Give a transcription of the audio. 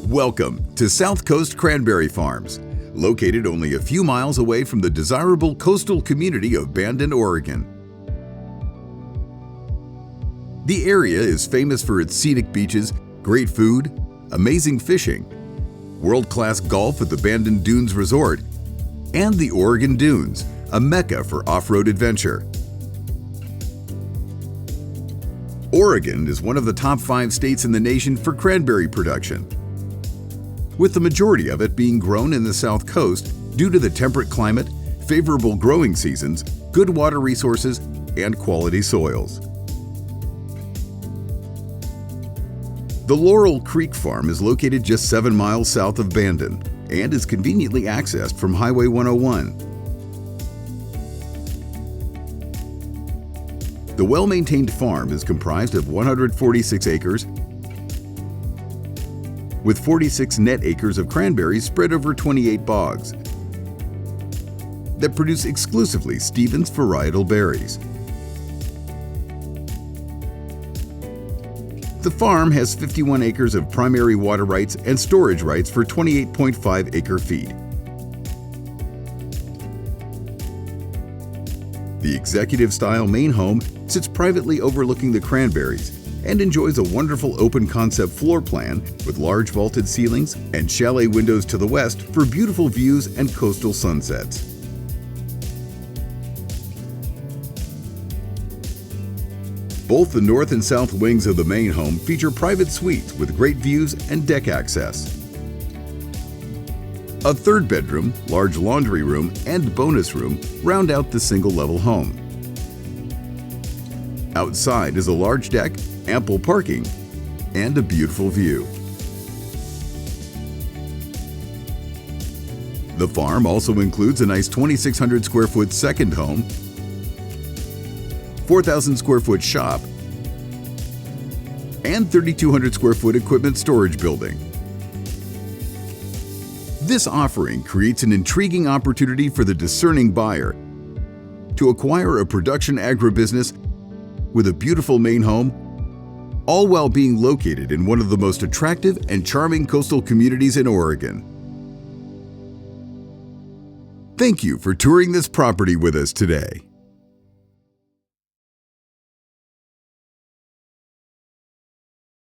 Welcome to South Coast Cranberry Farms, located only a few miles away from the desirable coastal community of Bandon, Oregon. The area is famous for its scenic beaches, great food, amazing fishing, world-class golf at the Bandon Dunes Resort, and the Oregon Dunes, a mecca for off-road adventure. Oregon is one of the top 5 states in the nation for cranberry production, with the majority of it being grown in the South Coast due to the temperate climate, favorable growing seasons, good water resources, and quality soils. The Laurel Creek Farm is located just 7 miles south of Bandon and is conveniently accessed from Highway 101. The well-maintained farm is comprised of 146 acres with 46 net acres of cranberries spread over 28 bogs that produce exclusively Stevens varietal berries. The farm has 51 acres of primary water rights and storage rights for 28.5 acre-feet. The executive-style main home sits privately overlooking the cranberries and enjoys a wonderful open-concept floor plan with large vaulted ceilings and chalet windows to the west for beautiful views and coastal sunsets. Both the north and south wings of the main home feature private suites with great views and deck access. A third bedroom, large laundry room, and bonus room round out the single-level home. Outside is a large deck, ample parking, and a beautiful view. The farm also includes a nice 2,600 square foot second home, 4,000 square foot shop, and 3,200 square foot equipment storage building. This offering creates an intriguing opportunity for the discerning buyer to acquire a production agribusiness with a beautiful main home, all while being located in one of the most attractive and charming coastal communities in Oregon. Thank you for touring this property with us today.